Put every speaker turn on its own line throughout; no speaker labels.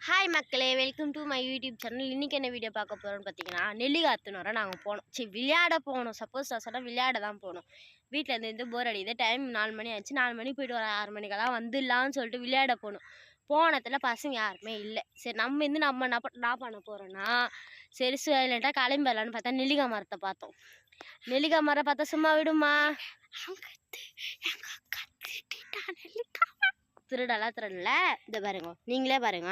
Hi மக்களே, welcome to my YouTube channel. இன்றைக்கி என்ன வீடியோ பார்க்க போகிறோம்னு பார்த்தீங்கன்னா, நெல்லிக்காய் வர நாங்கள் போனோம். சரி, விளையாட போகணும். சப்போஸ் நான் சொன்னால் விளையாட தான் போகணும். வீட்டில் இருந்து போர் அடிக்குது. டைம் 4 மணி ஆச்சு. 4 மணிக்கு போய்ட்டு ஒரு 6 மணிக்கெல்லாம் வந்துடலான்னு சொல்லிட்டு விளையாட போகணும். போனதில் பசங்க யாருமே இல்லை. சரி, நம்ம என்ன பண்ண போகிறோன்னா, சரி சைலண்ட்டாக கிளம்பிடலான்னு பார்த்தா நெல்லிக்காய் மரத்தை பார்த்தோம். நெல்லிக்காய் மரம் பார்த்தா சும்மா விடுமா? திருடல இதை பாருங்க, நீங்களே பாருங்க.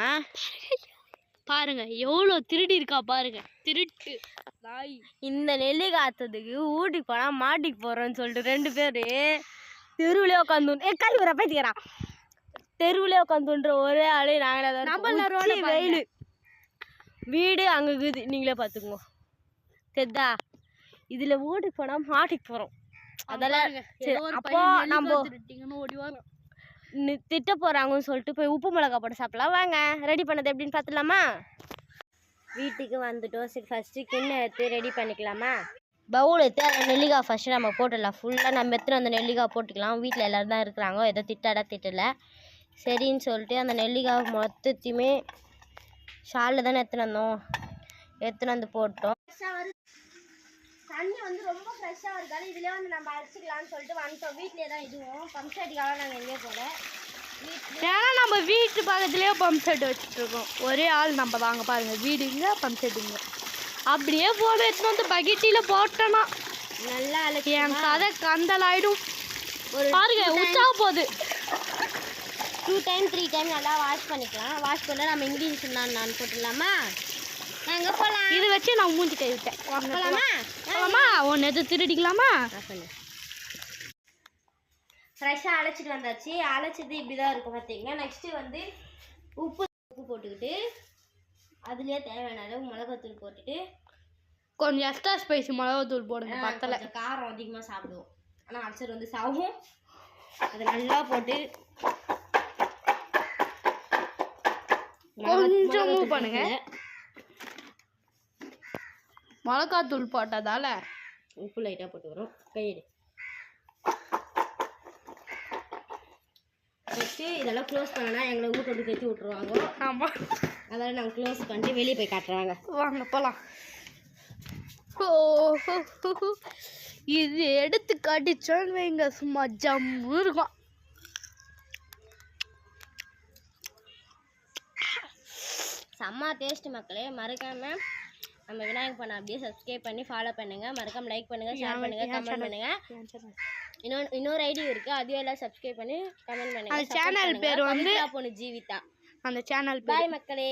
பாருங்க எவ்வளோ திருடி இருக்கா பாருங்க. திருட்டு நாய்.
இந்த நெல்லிக்காய்த்ததுக்கு ஊட்டிக்கு போனா மாட்டிக்கு போறோம்னு சொல்லிட்டு 2 பேரு தெருவிலே உட்காந்து கை வர பைத்திக்கிறான். தெருவிலே உட்காந்துன்ற ஒரே ஆளு நாங்களே. வெயில் வீடு அங்கே இருக்குது, நீங்களே பார்த்துக்கோங்க. தெரிதா? இதுல ஊட்டிக்கு போனா மாட்டிக்கு போறோம். அதெல்லாம் அப்போ நம்ம
ஓடிவாங்க
திட்ட போகிறாங்கன்னு சொல்லிட்டு போய் உப்பு மிளகா போட்டு சாப்பிடலாம். வாங்க, ரெடி பண்ணது எப்படின்னு பார்த்துலாமா? வீட்டுக்கு வந்துட்டோம். சரி, ஃபஸ்ட்டு கிண்ணை எடுத்து ரெடி பண்ணிக்கலாமா? பவுல் எடுத்து அந்த நெல்லிக்காய் ஃபஸ்ட்டு நம்ம போட்டுடலாம். ஃபுல்லாக நம்ம எடுத்துகிட்டு அந்த நெல்லிக்காய் போட்டுக்கலாம். வீட்டில் எல்லோரும் தான் இருக்கிறாங்க, எதோ திட்டலை. சரின்னு சொல்லிட்டு அந்த நெல்லிக்காய் மொத்தத்தையுமே ஷாலில் தானே எடுத்துன்னு வந்து போட்டோம். தண்ணி ரொம்ப ஃப்ரெஷ்ஷாக இருக்காது. இதிலே நம்ம அரைச்சிக்கலாம்னு சொல்லிட்டு வந்துட்டோம். வீட்டிலே தான் இதுவும் பம்ப் செட்டுக்காக நாங்கள் எங்கேயே போல.
ஏன்னா நம்ம வீட்டு பக்கத்துலேயே பம்ப் செட் வச்சுட்ருக்கோம். ஒரே ஆள் நம்ம தாங்க. பாருங்கள், வீடுங்க பம்ப் செட்டுங்க. அப்படியே போட எடுத்துன்னு வந்து பக்கெட்டில் போட்டோன்னா
நல்லா
என் கதை கந்தல் ஆகிடும். பாருங்க, உச்சா போகுது.
2 டைம் 3 டைம் நல்லா வாஷ் பண்ணிக்கலாம். வாஷ் பண்ண நம்ம இன்க்ரீடியன்ஸ் நான் போட்டுடலாமா? நாங்கள் போகலாம்.
இது வச்சு நான் மூஞ்சி கை விட்டேன். போகலாமா? ஒன்று எது திருடிக்கலாமா?
ஃப்ரெஷ்ஷாக அழைச்சிட்டு வந்தாச்சு. அழைச்சது இப்படி தான் இருக்கும் பார்த்தீங்கன்னா. நெக்ஸ்ட்டு உப்பு போட்டுக்கிட்டு அதுலேயே தேவையான அளவு மிளகாத்தூள் போட்டுட்டு
கொஞ்சம் எக்ஸ்ட்ரா ஸ்பைசி மிளகாத்தூள் போடுங்க. பத்தலை,
காரம் அதிகமாக சாப்பிடுவோம். ஆனால் அல்சர் சாகும். அது நல்லா போட்டு
கொஞ்சம் மூவ் பண்ணுங்க. மிளகாத்தூள் போட்டதால
உப்பு லைட்டாக போட்டு வரும். கையெடு. ஃபஸ்ட்டு இதெல்லாம் க்ளோஸ் பண்ணனா எங்களை வீட்டு கட்டி விட்ருவாங்க.
ஆமாம்,
அதெல்லாம் நாங்கள் க்ளோஸ் பண்ணிட்டு வெளியே போய் காட்டுறாங்க.
வாங்க போகலாம். இது எடுத்து காட்டிச்சோன்னு வைங்க, சும்மா ஜம்மு இருக்கும்.
செம்ம டேஸ்ட் மக்களே. மறக்காமல் நம்ம விநாயகர் பண்ண அப்படியே சப்ஸ்கிரைப் பண்ணி ஃபாலோ பண்ணுங்கள். மறக்காமல் லைக் பண்ணுங்கள், ஷேர் பண்ணுங்கள், கமெண்ட் பண்ணுங்கள். இன்னொரு ஐடி இருக்குது, அதையும் எல்லாம் சப்ஸ்கிரைப் பண்ணி கமெண்ட் பண்ணுங்கள்.
அந்த சேனல் பேர்
பொண்ணு ஜீவிதா.
அந்த சேனல்.
பாய் மக்களே.